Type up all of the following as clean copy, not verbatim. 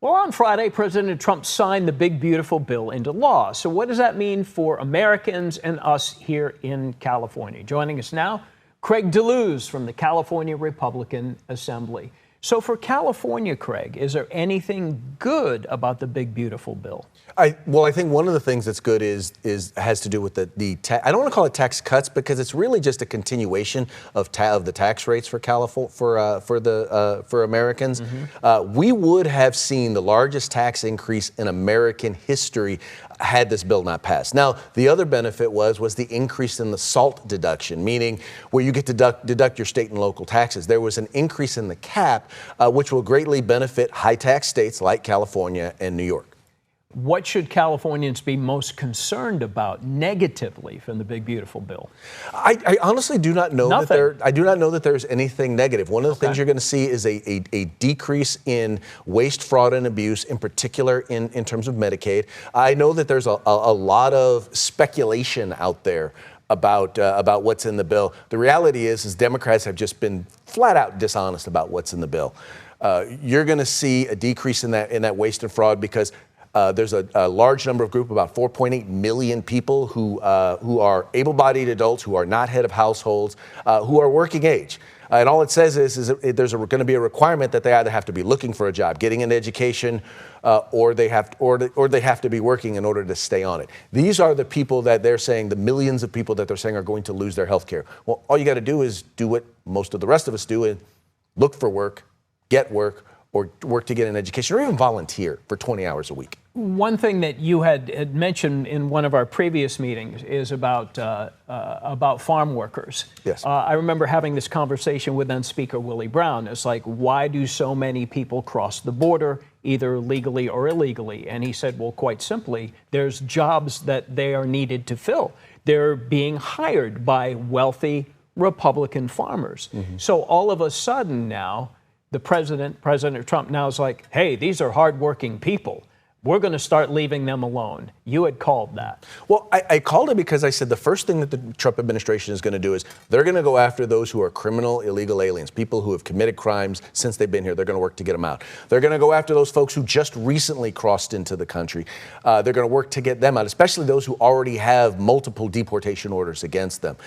Well, on Friday, President Trump signed the Big Beautiful Bill into law. So what does that mean for Americans and us here in California? Joining us now, Craig DeLuz from the California Republican Assembly. So for California, Craig, is there anything good about the Big Beautiful Bill? I think one of the things that's good has to do with the I don't want to call it tax cuts because it's really just a continuation of the tax rates for California for Americans. Mm-hmm. We would have seen the largest tax increase in American history had this bill not passed. Now, the other benefit was the increase in the SALT deduction, meaning where you get to deduct your state and local taxes. There was an increase in the cap, which will greatly benefit high tax states like California and New York. What should Californians be most concerned about negatively from the Big Beautiful Bill? I honestly do not know that there's anything negative. One of the things you're going to see is a decrease in waste, fraud, and abuse, in particular in terms of Medicaid. I know that there's a lot of speculation out there about what's in the bill. The reality is Democrats have just been flat out dishonest about what's in the bill. You're going to see a decrease in that waste and fraud because there's a large number of group, about 4.8 million people who are able-bodied adults, who are not head of households, who are working age. And all it says is there's going to be a requirement that they either have to be looking for a job, getting an education, or they have to be working in order to stay on it. These are the people that they're saying, the millions of people that they're saying are going to lose their health care. Well, all you got to do is do what most of the rest of us do and look for work, get work, or work to get an education, or even volunteer for 20 hours a week. One thing that you had mentioned in one of our previous meetings is about farm workers. Yes. I remember having this conversation with then Speaker Willie Brown. It's like, why do so many people cross the border, either legally or illegally? And he said, well, quite simply, there's jobs that they are needed to fill. They're being hired by wealthy Republican farmers. Mm-hmm. So all of a sudden now, President Trump now is like, hey, these are hardworking people. We're going to start leaving them alone. You had called that. Well, I called it because I said the first thing that the Trump administration is going to do is they're going to go after those who are criminal, illegal aliens, people who have committed crimes since they've been here. They're going to work to get them out. They're going to go after those folks who just recently crossed into the country. They're going to work to get them out, especially those who already have multiple deportation orders against them.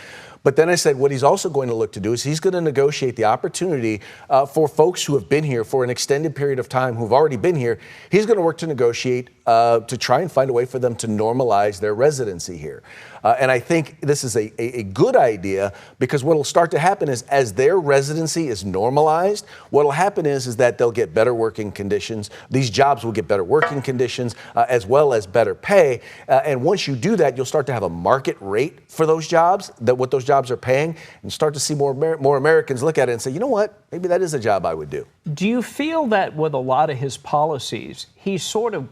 But then I said what he's also going to look to do is he's going to negotiate the opportunity for folks who have been here for an extended period of time, who've already been here. He's going to work to negotiate to try and find a way for them to normalize their residency here. And I think this is a good idea because what will start to happen is as their residency is normalized, what will happen is that they'll get better working conditions. These jobs will get better working conditions as well as better pay. And once you do that, you'll start to have a market rate for those jobs, what those jobs are paying, and start to see more Americans look at it and say, you know what, maybe that is a job I would do. Do you feel that with a lot of his policies, he's sort of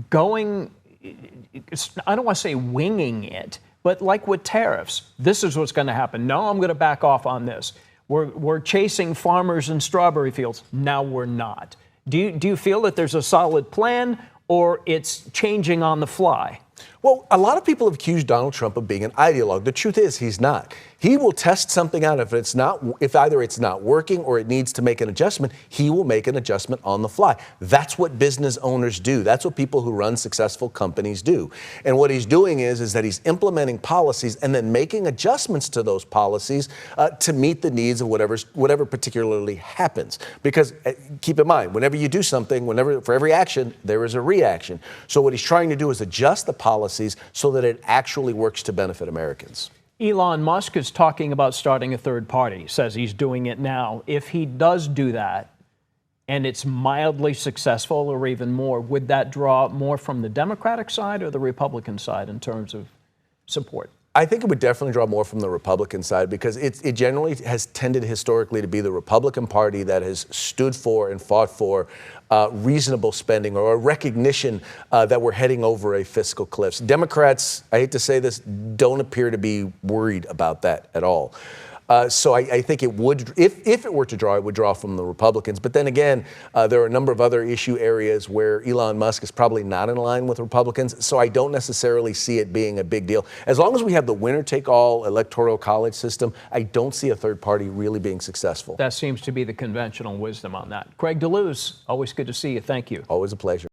going, I don't want to say winging it, but like with tariffs, this is what's going to happen. No, I'm going to back off on this. We're chasing farmers in strawberry fields. Now we're not. Do you feel that there's a solid plan or it's changing on the fly? Well, a lot of people have accused Donald Trump of being an ideologue. The truth is he's not. He will test something out. If either it's not working or it needs to make an adjustment, he will make an adjustment on the fly. That's what business owners do. That's what people who run successful companies do. And what he's doing is that he's implementing policies and then making adjustments to those policies to meet the needs of whatever particularly happens. Because keep in mind, whenever you do something, for every action, there is a reaction. So what he's trying to do is adjust the policies so that it actually works to benefit Americans. Elon Musk is talking about starting a third party, says he's doing it now. If he does do that and it's mildly successful or even more, would that draw more from the Democratic side or the Republican side in terms of support? I think it would definitely draw more from the Republican side because it generally has tended historically to be the Republican Party that has stood for and fought for reasonable spending or a recognition that we're heading over a fiscal cliff. Democrats, I hate to say this, don't appear to be worried about that at all. So I think it would, if it were to draw, it would draw from the Republicans. But then again, there are a number of other issue areas where Elon Musk is probably not in line with Republicans. So I don't necessarily see it being a big deal. As long as we have the winner-take-all electoral college system, I don't see a third party really being successful. That seems to be the conventional wisdom on that. Craig DeLuz, always good to see you. Thank you. Always a pleasure.